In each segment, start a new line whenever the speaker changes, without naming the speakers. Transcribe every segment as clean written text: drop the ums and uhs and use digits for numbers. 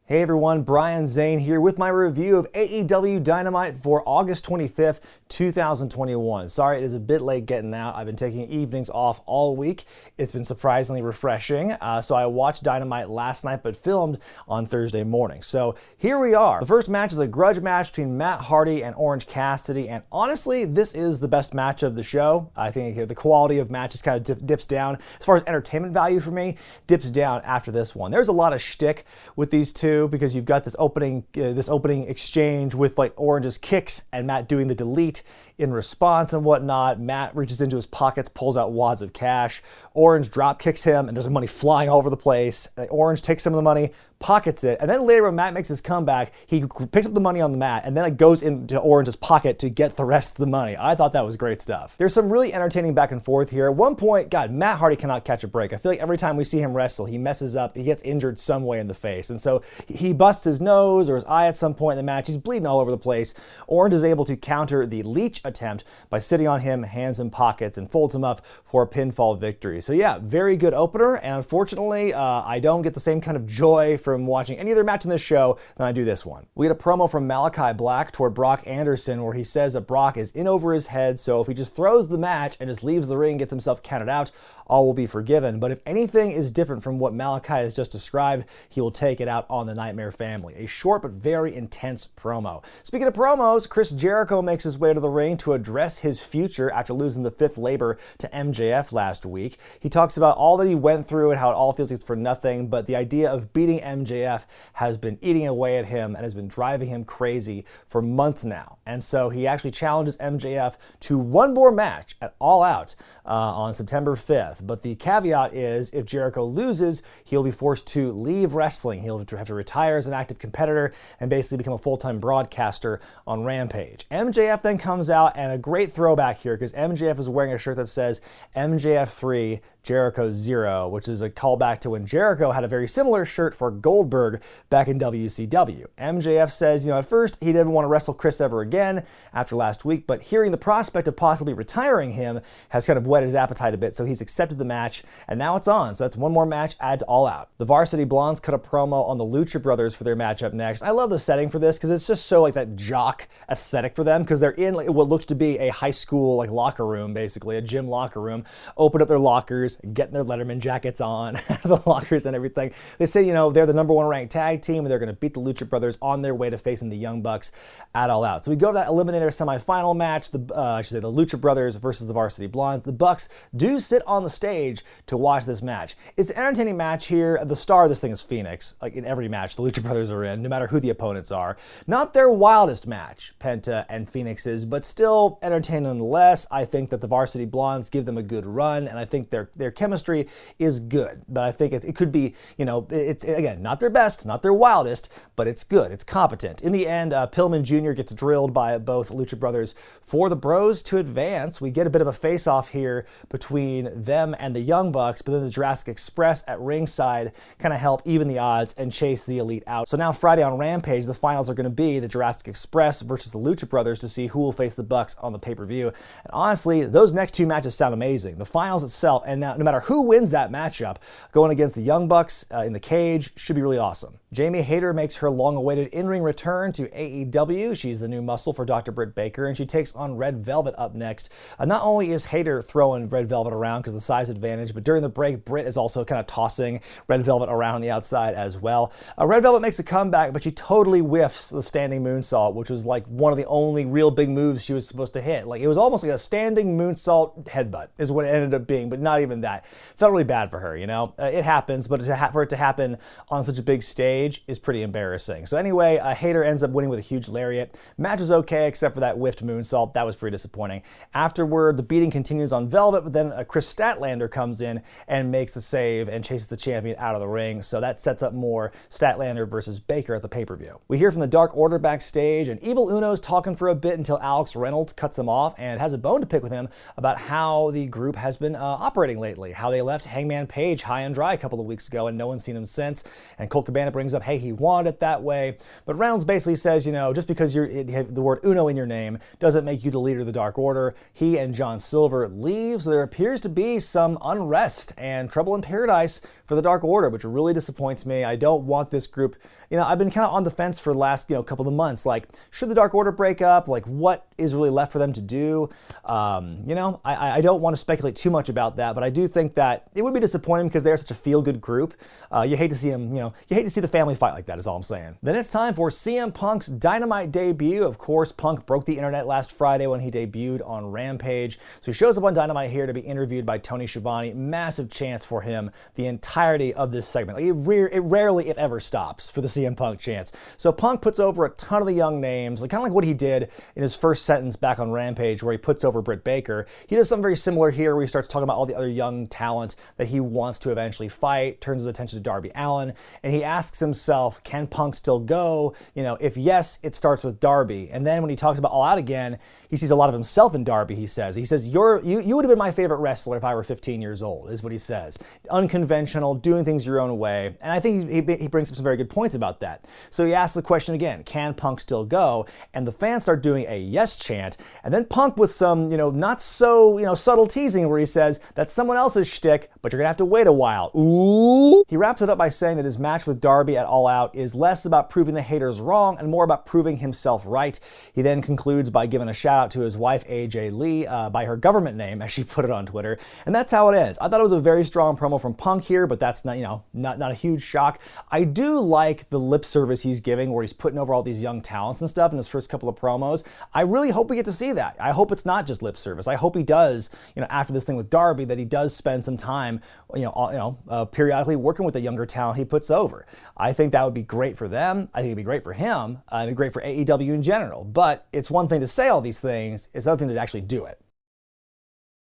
Hey everyone, Brian Zane here with my review of AEW Dynamite for August 25th, 2021. Sorry it is a bit late getting out. I've been taking evenings off all week. It's been surprisingly refreshing. So I watched Dynamite last night but filmed on Thursday morning. So here we are. The first match is a grudge match between Matt Hardy and Orange Cassidy, and honestly this is the best match of the show. I think the quality of matches kind of dips down. As far as entertainment value for me, dips down after this one. There's a lot of shtick with these two, because you've got this opening exchange with like Orange's kicks and Matt doing the delete in response and whatnot. Matt reaches into his pockets, pulls out wads of cash. Orange drop kicks him and there's money flying all over the place. Orange takes some of the money, pockets it, and then later when Matt makes his comeback, he picks up the money on the mat and then it goes into Orange's pocket to get the rest of the money. I thought that was great stuff. There's some really entertaining back and forth here. At one point, God, Matt Hardy cannot catch a break. I feel like every time we see him wrestle, he messes up, he gets injured some way in the face, and so he busts his nose or his eye at some point in the match. He's bleeding all over the place. Orange is able to counter the leech attempt by sitting on him, hands in pockets, and folds him up for a pinfall victory. So yeah, very good opener, and unfortunately, I don't get the same kind of joy from watching any other match in this show than I do this one. We had a promo from Malakai Black toward Brock Anderson where he says that Brock is in over his head, so if he just throws the match and just leaves the ring, gets himself counted out, all will be forgiven. But if anything is different from what Malakai has just described, he will take it out on the Nightmare Family. A short but very intense promo. Speaking of promos, Chris Jericho makes his way to the ring to address his future after losing the fifth labor to MJF last week. He talks about all that he went through and how it all feels like it's for nothing, but the idea of beating MJF has been eating away at him and has been driving him crazy for months now. And so he actually challenges MJF to one more match at All Out on September 5th. But the caveat is if Jericho loses, he'll be forced to leave wrestling. He'll have to retire as an active competitor and basically become a full-time broadcaster on Rampage. MJF then comes out, and a great throwback here because MJF is wearing a shirt that says MJF 3, Jericho 0, which is a callback to when Jericho had a very similar shirt for Goldberg back in WCW. MJF says, at first he didn't want to wrestle Chris ever again after last week, but hearing the prospect of possibly retiring him has kind of whetted his appetite a bit, so he's accepted the match, and now it's on. So that's one more match, add to All Out. The Varsity Blondes cut a promo on the Lucha Brothers for their match up next. I love the setting for this because it's just so like that jock aesthetic for them, because they're in like what looks to be a high school like locker room, basically a gym locker room, open up their lockers, getting their Letterman jackets on, the lockers and everything. They say, they're the #1 ranked tag team and they're going to beat the Lucha Brothers on their way to facing the Young Bucks at All Out. So we go to that Eliminator semifinal match, the Lucha Brothers versus the Varsity Blondes. The Bucks do sit on the stage to watch this match. It's an entertaining match here. The star of this thing is Phoenix. Like in every match the Lucha Brothers are in, no matter who the opponents are. Not their wildest match, Penta and Phoenix's, but still entertaining nonetheless. I think that the Varsity Blondes give them a good run, and I think their chemistry is good. But I think it could be, it's again, not their best, not their wildest, but it's good, it's competent. In the end, Pillman Jr. gets drilled by both Lucha Brothers for the Bros to advance. We get a bit of a face-off here between them and the Young Bucks, but then the Jurassic Express at ringside kind of help even the odds and chase the Elite out. So now Friday on Rampage, the finals are going to be the Jurassic Express versus the Lucha Brothers to see who will face the Bucks on the pay-per-view. And honestly, those next two matches sound amazing. The finals itself, and now no matter who wins that matchup, going against the Young Bucks in the cage should be really awesome. Jamie Hayter makes her long-awaited in-ring return to AEW. She's the new muscle for Dr. Britt Baker, and she takes on Red Velvet up next. Not only is Hayter throwing Red Velvet around because of the size advantage, but during the break, Britt is also kind of tossing Red Velvet around the outside as well. Red Velvet makes a comeback, but she totally whiffs the standing moonsault, which was like one of the only real big moves she was supposed to hit. Like it was almost like a standing moonsault headbutt is what it ended up being, but not even that. Felt really bad for her, It happens, but for it to happen on such a big stage is pretty embarrassing. So anyway, Hayter ends up winning with a huge lariat. Match was okay except for that whiffed moonsault. That was pretty disappointing. Afterward, the beating continues on Velvet, but then Chris Statlander comes in and makes the save and chases the champion out of the ring. So that sets up more Statlander versus Baker at the pay-per-view. We hear from the Dark Order backstage, and Evil Uno's talking for a bit until Alex Reynolds cuts him off and has a bone to pick with him about how the group has been operating lately, how they left Hangman Page high and dry a couple of weeks ago and no one's seen him since. And Colt Cabana brings brings up, hey, he wanted it that way. But Reynolds basically says, just because you have the word Uno in your name doesn't make you the leader of the Dark Order. He and John Silver leave, so there appears to be some unrest and trouble in paradise for the Dark Order, which really disappoints me. I don't want this group, I've been kind of on the fence for the last, couple of months. Like, should the Dark Order break up? Like, what is really left for them to do? I don't want to speculate too much about that, but I do think that it would be disappointing because they're such a feel-good group. You hate to see them, you hate to see the family fight like that is all I'm saying. Then it's time for CM Punk's Dynamite debut. Of course, Punk broke the internet last Friday when he debuted on Rampage. So he shows up on Dynamite here to be interviewed by Tony Schiavone. Massive chance for him the entirety of this segment. Like, it rarely, if ever, stops for the CM Punk chance. So Punk puts over a ton of the young names, like kind of like what he did in his first sentence back on Rampage, where he puts over Britt Baker. He does something very similar here, where he starts talking about all the other young talent that he wants to eventually fight, turns his attention to Darby Allin, and he asks himself, can Punk still go? If yes, it starts with Darby. And then when he talks about All Out again, he sees a lot of himself in Darby, he says. He says, you would have been my favorite wrestler if I were 15 years old, is what he says. Unconventional, doing things your own way. And I think he brings up some very good points about that. So he asks the question again, can Punk still go? And the fans start doing a yes chant. And then Punk with some, not so, subtle teasing, where he says, that's someone else's shtick, but you're gonna have to wait a while. Ooh. He wraps it up by saying that his match with Darby at All Out is less about proving the haters wrong and more about proving himself right. He then concludes by giving a shout out to his wife, AJ Lee, by her government name, as she put it on Twitter. And that's how it ends. I thought it was a very strong promo from Punk here, but that's not, not a huge shock. I do like the lip service he's giving, where he's putting over all these young talents and stuff in his first couple of promos. I really hope we get to see that. I hope it's not just lip service. I hope he does, after this thing with Darby, that he does spend some time, periodically working with the younger talent he puts over. I think that would be great for them. I think it'd be great for him. It'd be great for AEW in general. But it's one thing to say all these things, it's another thing to actually do it.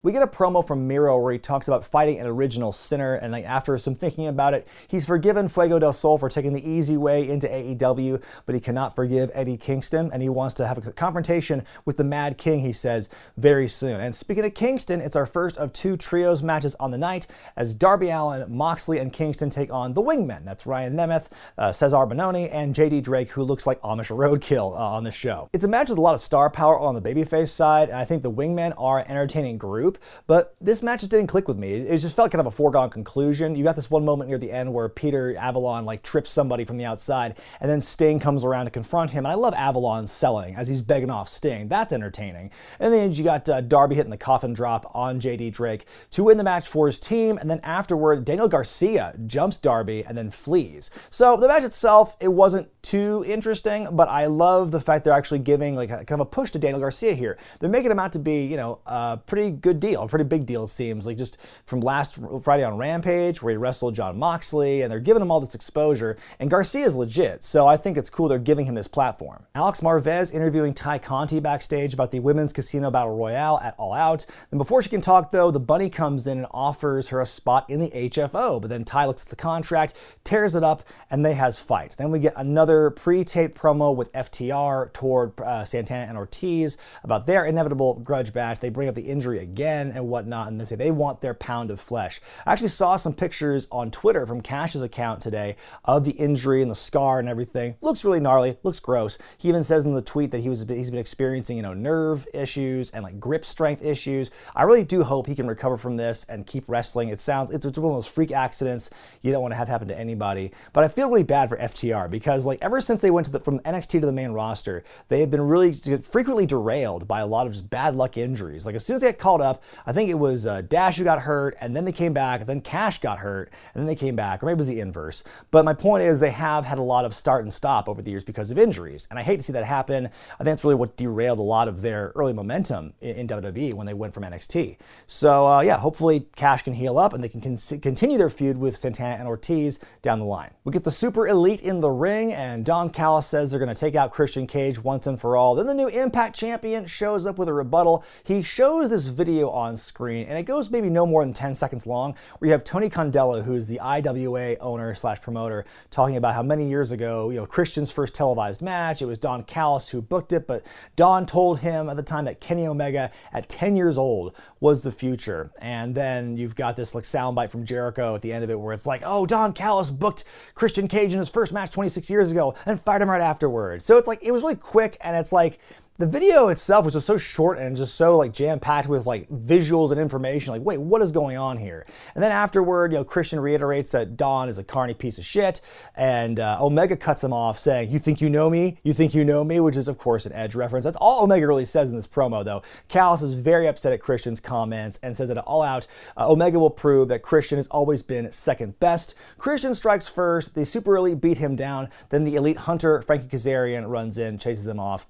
We get a promo from Miro where he talks about fighting an original sinner, and after some thinking about it, he's forgiven Fuego del Sol for taking the easy way into AEW, but he cannot forgive Eddie Kingston, and he wants to have a confrontation with the Mad King, he says, very soon. And speaking of Kingston, it's our first of 2 trios matches on the night, as Darby Allin, Moxley, and Kingston take on the Wingmen. That's Ryan Nemeth, Cesar Bononi, and JD Drake, who looks like Amish roadkill on the show. It's a match with a lot of star power on the babyface side, and I think the Wingmen are an entertaining group. But this match just didn't click with me. It just felt kind of a foregone conclusion. You got this one moment near the end where Peter Avalon trips somebody from the outside, and then Sting comes around to confront him. And I love Avalon selling as he's begging off Sting. That's entertaining. And then you got Darby hitting the coffin drop on JD Drake to win the match for his team. And then afterward, Daniel Garcia jumps Darby and then flees. So the match itself, it wasn't too interesting, but I love the fact they're actually giving kind of a push to Daniel Garcia here. They're making him out to be, a pretty good deal, a pretty big deal, it seems. Just from last Friday on Rampage, where he wrestled John Moxley, and they're giving him all this exposure, and Garcia's legit, so I think it's cool they're giving him this platform. Alex Marvez interviewing Ty Conti backstage about the Women's Casino Battle Royale at All Out. Then before she can talk, though, the Bunny comes in and offers her a spot in the HFO, but then Ty looks at the contract, tears it up, and they has fight. Then we get another pre-taped promo with FTR toward Santana and Ortiz about their inevitable grudge match. They bring up the injury again and whatnot, and they say they want their pound of flesh. I actually saw some pictures on Twitter from Cash's account today of the injury and the scar and everything. Looks really gnarly, looks gross. He even says in the tweet that he's been experiencing, nerve issues and grip strength issues. I really do hope he can recover from this and keep wrestling. It's one of those freak accidents you don't want to have happen to anybody. But I feel really bad for FTR because ever since they went from NXT to the main roster, they have been really frequently derailed by a lot of just bad luck injuries. As soon as they get called up, I think it was Dash who got hurt, and then they came back, then Cash got hurt, and then they came back, or maybe it was the inverse. But my point is they have had a lot of start and stop over the years because of injuries, and I hate to see that happen. I think that's really what derailed a lot of their early momentum in WWE when they went from NXT. So yeah, hopefully Cash can heal up and they can continue their feud with Santana and Ortiz down the line. We get the Super Elite in the ring, and Don Callis says they're going to take out Christian Cage once and for all. Then the new Impact Champion shows up with a rebuttal. He shows this video video on screen, and it goes maybe no more than 10 seconds long, where you have Tony Condella, who's the IWA owner slash promoter, talking about how many years ago, Christian's first televised match, it was Don Callis who booked it, but Don told him at the time that Kenny Omega at 10 years old was the future. And then you've got this like soundbite from Jericho at the end of it where it's like, oh, Don Callis booked Christian Cage in his first match 26 years ago and fired him right afterwards. So it's like, it was really quick, and it's like, the video itself was just so short and just so like jam-packed with like visuals and information. Like, wait, what is going on here? And then afterward, Christian reiterates that Don is a carny piece of shit, and Omega cuts him off saying, "You think you know me? You think you know me?" Which is, of course, an Edge reference. That's all Omega really says in this promo, though. Callis is very upset at Christian's comments and says that at All Out, Omega will prove that Christian has always been second best. Christian strikes first. The Super Elite beat him down. Then the Elite Hunter, Frankie Kazarian, runs in, chases them off.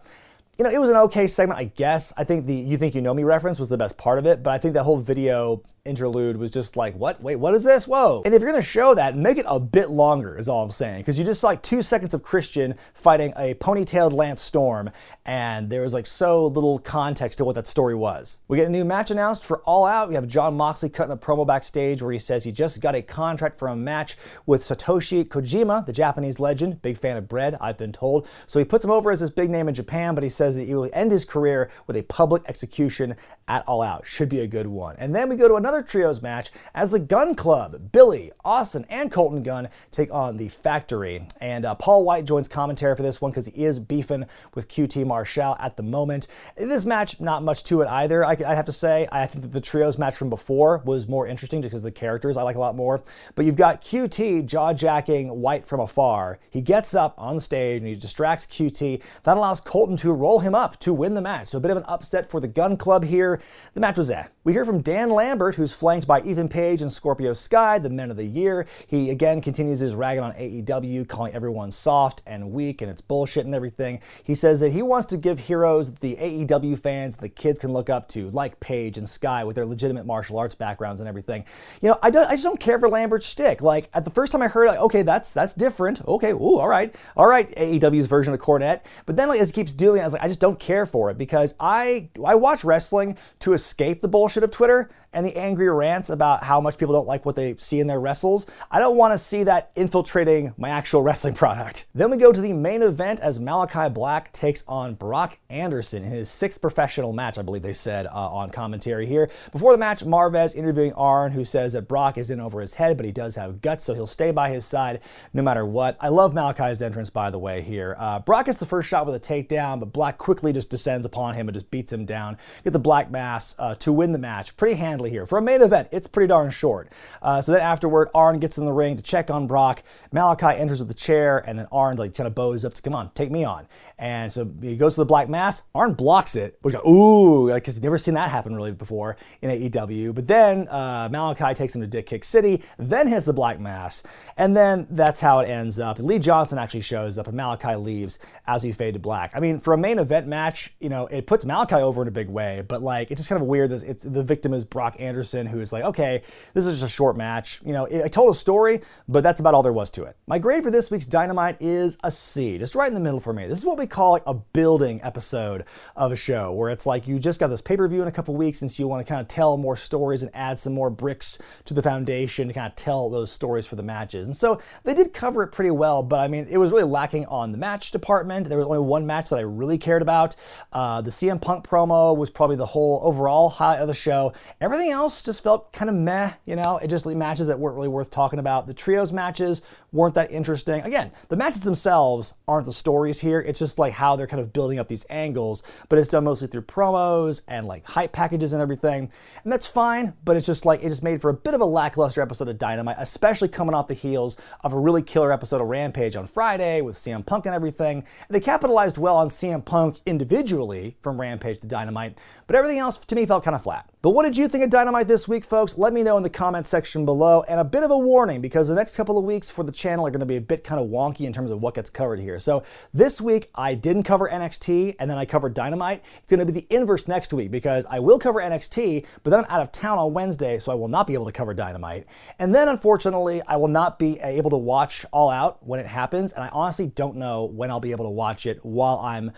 It was an okay segment, I guess. I think the "You Think You Know Me" reference was the best part of it, but I think that whole video interlude was just like, what? Wait, what is this? Whoa. And if you're going to show that, make it a bit longer is all I'm saying, because you just saw like 2 seconds of Christian fighting a ponytailed Lance Storm, and there was like so little context to what that story was. We get a new match announced for All Out. We have Jon Moxley cutting a promo backstage where he says he just got a contract for a match with Satoshi Kojima, the Japanese legend, big fan of bread, I've been told. So he puts him over as this big name in Japan, but he says that he will end his career with a public execution at All Out. Should be a good one. And then we go to another trios match as the Gunn Club, Billy, Austin, and Colton Gunn take on the Factory. And Paul White joins commentary for this one because he is beefing with QT Marshall at the moment. In this match, not much to it either, I have to say. I think that the trios match from before was more interesting because of the characters I like a lot more. But you've got QT jaw-jacking White from afar. He gets up on stage and he distracts QT. That allows Colton to roll him up to win the match. So a bit of an upset for the Gunn Club here. The match was We hear from Dan Lambert, who's flanked by Ethan Page and Scorpio Sky, the Men of the Year. He again continues his ragging on AEW, calling everyone soft and weak and it's bullshit and everything. He says that he wants to give heroes the AEW fans the kids can look up to, like Page and Sky with their legitimate martial arts backgrounds and everything. I just don't care for Lambert's shtick. Like, at the first time I heard it, like, okay, that's different. Okay, ooh, all right, AEW's version of Cornette. But then, like, as he keeps doing it, I was like, I just don't care for it, because I watch wrestling to escape the bullshit of Twitter and the angry rants about how much people don't like what they see in their wrestles. I don't want to see that infiltrating my actual wrestling product. Then we go to the main event as Malakai Black takes on Brock Anderson in his 6th professional match, I believe they said on commentary here. Before the match, Marvez interviewing Arn, who says that Brock is in over his head, but he does have guts, so he'll stay by his side no matter what. I love Malakai's entrance, by the way, here. Brock gets the first shot with a takedown, but Black quickly just descends upon him and just beats him down. Get the Black Mass to win the match pretty handily here. For a main event, it's pretty darn short. So then afterward, Arn gets in the ring to check on Brock. Malakai enters with the chair, and then Arn like kind of bows up to, come on, take me on. And so he goes to the Black Mass. Arn blocks it, which goes, ooh, because you've never seen that happen really before in AEW. But then Malakai takes him to Dick Kick City, then hits the Black Mass, and then that's how it ends up. Lee Johnson actually shows up, and Malakai leaves as we fade to black. I mean, for a main event match, it puts Malakai over in a big way, but like, it's just kind of weird that the victim is Brock Anderson, who is like, okay, this is just a short match. I told a story, but that's about all there was to it. My grade for this week's Dynamite is a C, just right in the middle for me. This is what we call like a building episode of a show, where it's like you just got this pay-per-view in a couple weeks, and so you want to kind of tell more stories and add some more bricks to the foundation to kind of tell those stories for the matches. And so they did cover it pretty well, but I mean, it was really lacking on the match department. There was only one match that I really cared about. The CM Punk promo was probably the whole overall highlight of the show. Everything else just felt kind of meh, It just matches that weren't really worth talking about. The trios matches weren't that interesting. Again, the matches themselves aren't the stories here. It's just like how they're kind of building up these angles, but it's done mostly through promos and like hype packages and everything. And that's fine, but it's just like, it just made for a bit of a lackluster episode of Dynamite, especially coming off the heels of a really killer episode of Rampage on Friday with CM Punk and everything. And they capitalized well on CM Punk individually from Rampage to Dynamite, but everything else to me felt kind of flat. But what did you think of Dynamite this week, folks? Let me know in the comment section below. And a bit of a warning, because the next couple of weeks for the channel are going to be a bit kind of wonky in terms of what gets covered here. So this week, I didn't cover NXT, and then I covered Dynamite. It's going to be the inverse next week, because I will cover NXT, but then I'm out of town on Wednesday, so I will not be able to cover Dynamite. And then, unfortunately, I will not be able to watch All Out when it happens, and I honestly don't know when I'll be able to watch it while I'm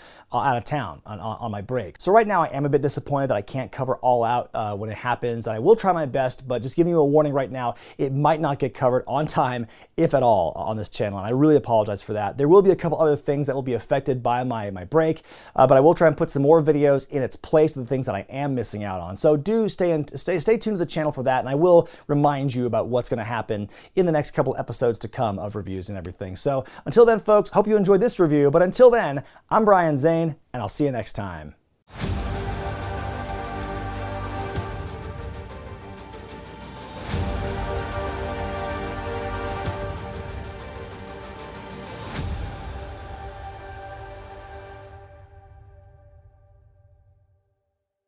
out of town on my break. So right now I am a bit disappointed that I can't cover all out when it happens, and I will try my best, but just giving you a warning right now, it might not get covered on time, if at all, on this channel, and I really apologize for that. There will be a couple other things that will be affected by my break, but I will try and put some more videos in its place of the things that I am missing out on. So do stay tuned to the channel for that, and I will remind you about what's going to happen in the next couple episodes to come of reviews and everything. So until then, folks, hope you enjoyed this review, but until then, I'm Brian Zane, and I'll see you next time.